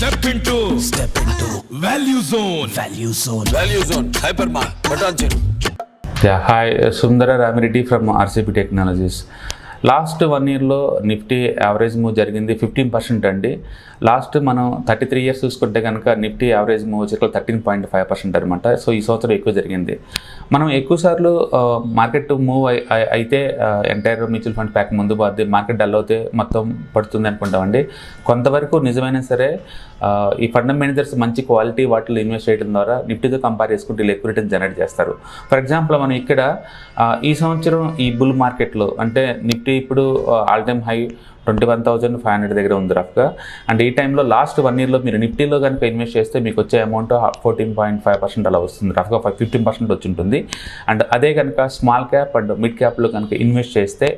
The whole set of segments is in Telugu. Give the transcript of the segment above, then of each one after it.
Step into Value Zone. Value Zone. Hypermart. Button chain. Yeah, hi, Sundara Ramiredi from RCP Technologies. Last 1 yearలో నిఫ్టీ యావరేజ్ మూవ్ జరిగింది 15% అండి. లాస్ట్ మనం 33 years చూసుకుంటే కనుక నిఫ్టీ యావరేజ్ మూవ్ వచ్చి 13.5% అనమాట. సో ఈ సంవత్సరం ఎక్కువ జరిగింది. మనం ఎక్కువసార్లు మార్కెట్ మూవ్ అయితే ఎంటైర్ మ్యూచువల్ ఫండ్ ప్యాక్ ముందు పోద్ది, మార్కెట్ డల్ అవుతే మొత్తం పడుతుంది అనుకుంటామండి. కొంతవరకు నిజమైనా సరే ఈ ఫండ్ మేనేజర్స్ మంచి క్వాలిటీ వాటిలో ఇన్వెస్ట్ చేయడం ద్వారా నిఫ్టీతో కంపేర్ చేసుకుంటే వీళ్ళు ఎక్కువ రిటర్న్ జనరేట్ చేస్తారు. ఫర్ ఎగ్జాంపుల్ మనం ఇక్కడ ఈ సంవత్సరం ఈ బుల్ మార్కెట్లో అంటే నిఫ్టీ ఇప్పుడు ఆల్ టైమ్ హై 21,500 దగ్గర ఉంది రఫ్గా. అండ్ ఈ టైంలో లాస్ట్ 1 yearలో మీరు నిఫ్టీలో కనుక ఇన్వెస్ట్ చేస్తే మీకు వచ్చే అమౌంట్ 14.5% అలా వస్తుంది, రఫ్గా 15% వచ్చి ఉంటుంది. అండ్ అదే కనుక స్మాల్ క్యాప్ అండ్ మిడ్ క్యాప్లో కనుక ఇన్వెస్ట్ చేస్తే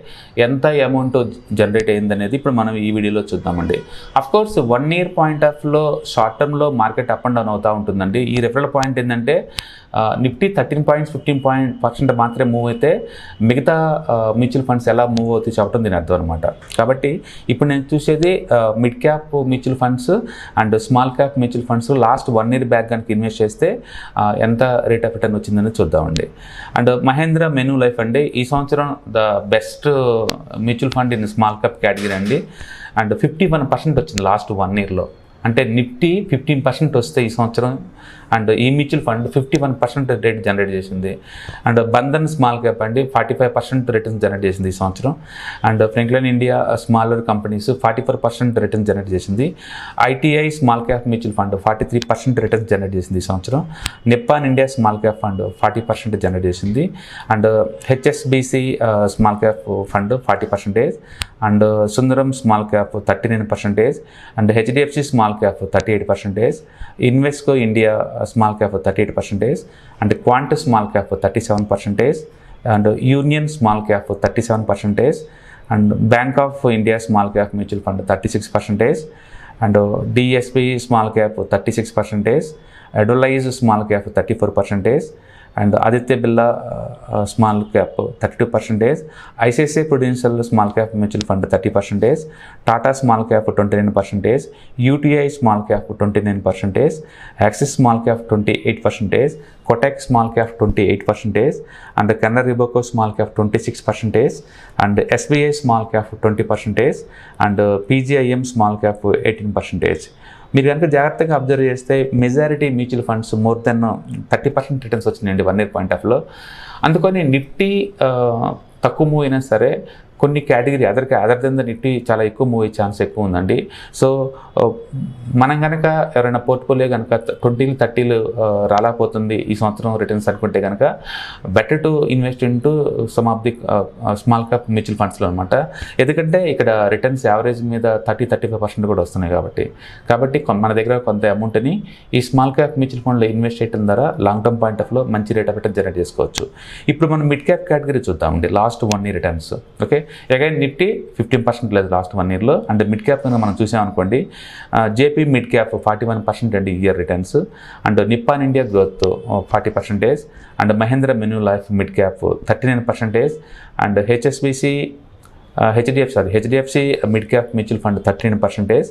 ఎంత అమౌంట్ జనరేట్ అయింది అనేది ఇప్పుడు మనం ఈ వీడియోలో చూద్దామండి. అఫ్కోర్స్ 1 year పాయింట్ ఆఫ్లో షార్ట్ టర్మ్లో మార్కెట్ అప్ అండ్ డౌన్ అవుతూ ఉంటుందండి. ఈ రెఫరల్ పాయింట్ ఏంటంటే నిఫ్టీ 13 points 15% మాత్రమే మూవ్ అయితే మిగతా మ్యూచువల్ ఫండ్స్ ఎలా మూవ్ అవుతాయి చెప్పడం దీని అర్థం అనమాట. కాబట్టి ఇప్పుడు నేను చూసేది mid cap mutual funds and small cap mutual funds last 1 year back కనుక ఇన్వెస్ట్ చేస్తే ఎంత రేట్ ఆఫ్ రిటర్న్ వచ్చిందని చూద్దామండి. అండ్ మహేంద్ర మెనూ లైఫ్ అండి ఈ సంవత్సరం the best mutual fund in small cap category అండి. అండ్ 51% వచ్చింది లాస్ట్ 1 yearలో. అంటే నిఫ్టీ 15% వస్తే ఈ సంవత్సరం అండ్ ఈ మ్యూచువల్ ఫండ్ 51% రేట్ జనరేట్ చేసింది. అండ్ బంధన్ స్మాల్ క్యాప్ అండి 45% రిటర్న్స్ జనరేట్ చేసింది ఈ సంవత్సరం. And Franklin India smaller companies 44% returns generate చేసింది. ITI small cap mutual fund 43% returns generate చేసింది ఈ సంవత్సరం. Nippon India small cap fund 40% generate చేసింది. And HSBC small cap fund 40%. And Sundaram small cap 39%. And HDFC small cap 38%. Invesco India small cap 38%. And Quant small cap 37%. And Union small cap 37%. And bank of India small cap mutual fund 36%. And DSP small cap 36%. Edelweiss small cap 34%. And Aditya Birla small cap 32%. ICICI Prudential small cap mutual fund 30%. Tata small cap 29%. UTI small cap 29%. Axis small cap 28%. Kotak small cap 28%. And Canara Robeco small cap 26%. And SBI small cap 20%. And PGIM small cap 18%. మీరు కనుక జాగ్రత్తగా అబ్జర్వ్ చేస్తే majority mutual funds more than 30% returns వచ్చినాయండి 1 year పాయింట్ ఆఫ్లో. అందుకని నిఫ్టీ తక్కువ మూవ్ అయినా సరే కొన్ని category other than the Nifty చాలా ఎక్కువ మూవ్ అయ్యే ఛాన్స్ ఎక్కువ ఉందండి. సో మనం కనుక ఎవరైనా పోర్ట్ఫోలియో కనుక 20s 30s రాలేకపోతుంది ఈ సంవత్సరం రిటర్న్స్ అనుకుంటే కనుక better to invest in to some of the small cap mutual ఫండ్స్లో అనమాట. ఎందుకంటే ఇక్కడ రిటర్న్స్ యావరేజ్ మీద 30-35% కూడా వస్తున్నాయి కాబట్టి మన దగ్గర కొంత అమౌంట్ని ఈ స్మాల్ క్యాప్ మ్యూచువల్ ఫండ్లో ఇన్వెస్ట్ చేయడం ద్వారా లాంగ్ టర్మ్ పాయింట్ ఆఫ్లో మంచి రేట్ ఆఫ్ రిటర్న్ జనరేట్ చేసుకోవచ్చు. ఇప్పుడు మనం మిడ్ క్యాప్ కేటగిరీ చూద్దామండి last 1 year returns. Okay, again Nifty 15% లేదు లాస్ట్ 1 yearలో. అండ్ మిడ్ క్యాప్ కనుక మనం చూసామనుకోండి జేపీ మిడ్ క్యాప్ 41% అండి year returns. And Nippon India growth 40%. And Mahindra Manulife mid cap 39%. And HDFC mid cap mutual fund 39%.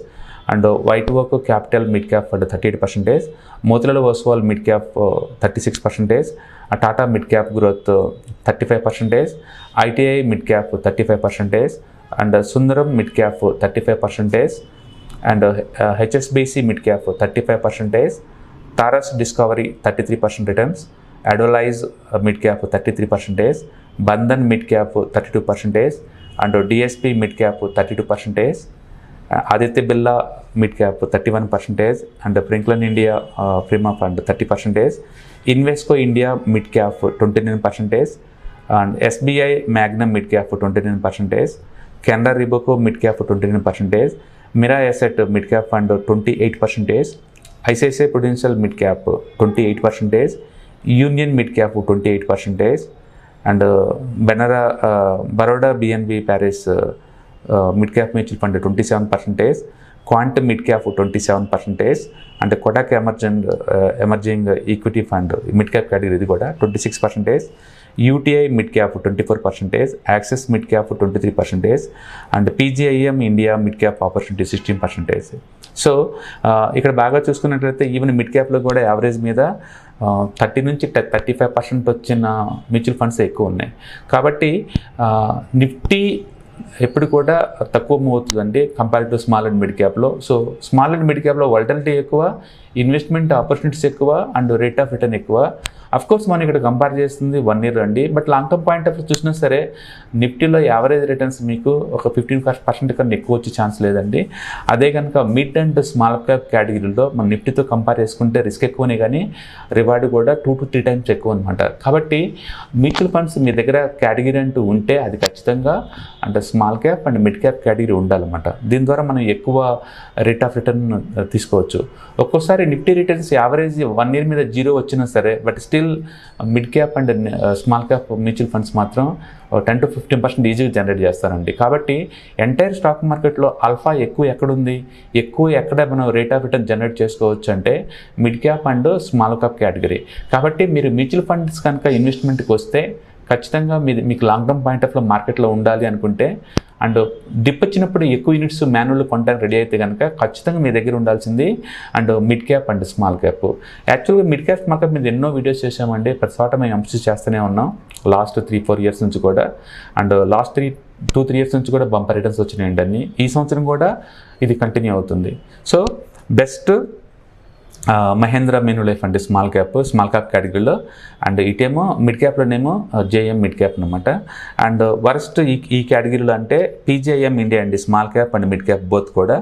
And white oak capital mid cap fund 38%. Motilal Oswal mid cap 36%. Tata mid cap growth 35%. ITI mid cap 35%. And Sundaram mid cap 35%. And HSBC mid cap 35%. Taurus discovery 33% returns. Edelweiss mid cap 33%. Bandhan mid cap 32%. And DSP mid cap 32%. Aditya Birla mid cap 31%. And Franklin India Prima fund 30%. Invesco India mid cap 29%. And SBI Magnum mid cap 29%. Canara Robeco mid cap 29%. Mirae asset mid cap fund 28%. ICICI Prudential mid cap 28%. Union mid cap 28%. And Baroda BNB Paris mid cap mutual fund 27%. Quant mid cap 27%. And Kotak emerging equity fund mid cap category ఇది కూడా 26%. UTI mid cap 24%, Axis mid cap 23%, and PGIM India mid cap opportunity 16%. So ఇక్కడ బాగా చూసుకున్నట్లయితే ఈవెన్ మిడ్ క్యాప్లో కూడా యావరేజ్ మీద 30 నుంచి 35% వచ్చిన మ్యూచువల్ ఫండ్స్ ఎక్కువ ఉన్నాయి. కాబట్టి నిఫ్టీ ఎప్పుడు కూడా తక్కువ మూవ్ అవుతుందండి compare to small and mid క్యాప్లో. సో స్మాల్ అండ్ మిడ్ క్యాప్లో వాలటిలిటీ ఎక్కువ, ఇన్వెస్ట్మెంట్ ఆపర్చునిటీస్ ఎక్కువ, అండ్ రేట్ ఆఫ్ రిటర్న్ ఎక్కువ. అఫ్ కోర్స్ మనం ఇక్కడ కంపేర్ చేస్తుంది 1 year అండి. But long term point of view చూసినా సరే నిఫ్టీలో యావరేజ్ రిటర్న్స్ మీకు ఒక 15% కన్నా ఎక్కువ వచ్చే ఛాన్స్ లేదండి. అదే కనుక మిడ్ అండ్ స్మాల్ క్యాప్ కేటగిరీలో మన నిఫ్టీతో కంపేర్ చేసుకుంటే రిస్క్ ఎక్కువనే కానీ రివార్డ్ కూడా 2 to 3 times ఎక్కువ అనమాట. కాబట్టి మ్యూచువల్ ఫండ్స్ మీ దగ్గర కేటగిరీ అంటూ ఉంటే అది ఖచ్చితంగా అంటే small cap and mid cap category ఉండాలన్నమాట. దీని ద్వారా మనం ఎక్కువ రేట్ ఆఫ్ రిటర్న్ తీసుకోవచ్చు. ఒక్కోసారి నిఫ్టీ రిటర్న్స్ యావరేజ్ 1 year మీద 0 వచ్చినా సరే but still mid cap and small cap mutual funds మాత్రం 10 to 15% ఈజీగా జనరేట్ చేస్తారండి. కాబట్టి ఎంటైర్ స్టాక్ మార్కెట్లో ఆల్ఫా ఎక్కువ ఎక్కడుంది, ఎక్కువ ఎక్కడ మనం రేట్ ఆఫ్ రిటర్న్ జనరేట్ చేసుకోవచ్చు అంటే mid cap and small cap category. కాబట్టి మీరు మ్యూచువల్ ఫండ్స్ కనుక ఇన్వెస్ట్మెంట్కి వస్తే ఖచ్చితంగా మీకు లాంగ్ టర్మ్ పాయింట్ ఆఫ్ మార్కెట్లో ఉండాలి అనుకుంటే అండ్ డిప్ వచ్చినప్పుడు ఎక్కువ యూనిట్స్ మాన్యువల్ కొనడానికి రెడీ అయితే కనుక ఖచ్చితంగా మీ దగ్గర ఉండాల్సింది and mid cap and small cap. యాక్చువల్గా మిడ్ క్యాప్ స్మాల్ క్యాప్ మీద ఎన్నో వీడియోస్ చేసామండి. ప్రతి చోట మేము ఎంఫసిస్ చేస్తూనే ఉన్నాం లాస్ట్ 3-4 years నుంచి కూడా. అండ్ లాస్ట్ 2-3 years నుంచి కూడా బంపర్ రిటర్న్స్ వచ్చినాయండి అన్ని. ఈ సంవత్సరం కూడా ఇది కంటిన్యూ అవుతుంది. సో బెస్ట్ మహేంద్ర మెన్యులైఫ్ అంటే స్మాల్ క్యాప్ కేటగిరీలో, అండ్ ఇటేమో మిడ్ క్యాప్లోనేమో జేఎం మిడ్ క్యాప్ అనమాట. అండ్ వరస్ట్ ఈ కేటగిరీలో అంటే PGIM ఇండియా అండి, small cap and mid cap both కూడా.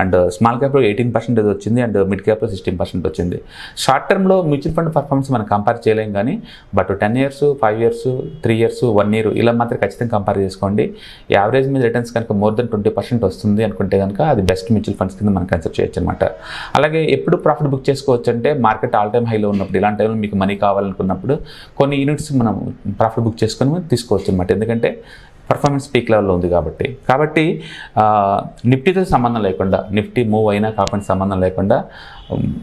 అండ్ స్మాల్ క్యాప్లో 18% వచ్చింది అండ్ మిడ్ క్యాప్లో 16% వచ్చింది. షార్ట్ టర్మ్లో మ్యూచువల్ ఫండ్ పర్ఫార్మెన్స్ మనం కంపేర్ చేయలేం కానీ but 10 years, 5 years, 3 years, 1 year ఇలా మాత్రం ఖచ్చితంగా కంపేర్ చేసుకోండి. యావరేజ్ మీద రిటర్న్స్ కనుక మోర్ దెన్ 20% వస్తుంది అనుకుంటే కనుక అది బెస్ట్ మ్యూచువల్ ఫండ్స్ కింద మనం కన్సిడర్ చేయొచ్చు అనమాట. అలాగే ఎప్పుడు ప్రాఫిట్ బుక్ చేసుకోవచ్చు అంటే మార్కెట్ ఆల్ టైమ్ హైలో ఉన్నప్పుడు, ఇలాంటి టైంలో మీకు మనీ కావాలనుకున్నప్పుడు కొన్ని యూనిట్స్ మనం ప్రాఫిట్ బుక్ చేసుకొని తీసుకోవచ్చు అనమాట. ఎందుకంటే పర్ఫార్మెన్స్ పీక్ లెవెల్లో ఉంది కాబట్టి నిఫ్టీతో సంబంధం లేకుండా, నిఫ్టీ మూవ్ అయినా కాకుండా సంబంధం లేకుండా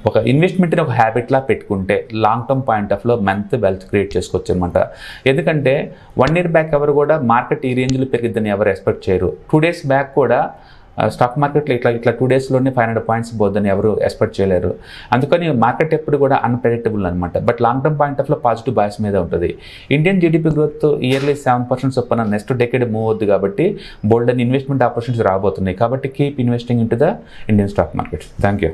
ఒక ఇన్వెస్ట్మెంట్ని ఒక హ్యాబిట్లా పెట్టుకుంటే లాంగ్ టర్మ్ పాయింట్ ఆఫ్ లో మంత్ వెల్త్ క్రియేట్ చేసుకోవచ్చు అనమాట. ఎందుకంటే 1 year బ్యాక్ ఎవరు కూడా మార్కెట్ ఈ రేంజ్లో పెరిగిద్దని ఎవరు ఎక్స్పెక్ట్ చేయరు. 2 days బ్యాక్ కూడా స్టాక్ మార్కెట్లో ఇట్లా 2 daysలోనే 500 points పోద్దని ఎవరు ఎక్స్పెక్ట్ చేయలేరు. అందుకని మార్కెట్ ఎప్పుడు కూడా అన్ప్రెడిక్టబుల్ అనమాట. But long term point of లో పాజిటివ్ బయాస్ మీద ఉంటుంది. ఇండియన్ జీడిపి గ్రోత్ ఇయర్లీ 7% చొప్పున నెక్స్ట్ డెకేడ్ మూవ్ అవుద్ది కాబట్టి బోల్డ్ అండ్ ఇన్వెస్ట్మెంట్ ఆపర్చునిటీస్ రాబోతున్నాయి. కాబట్టి keep investing in to the Indian stock market. Thank you.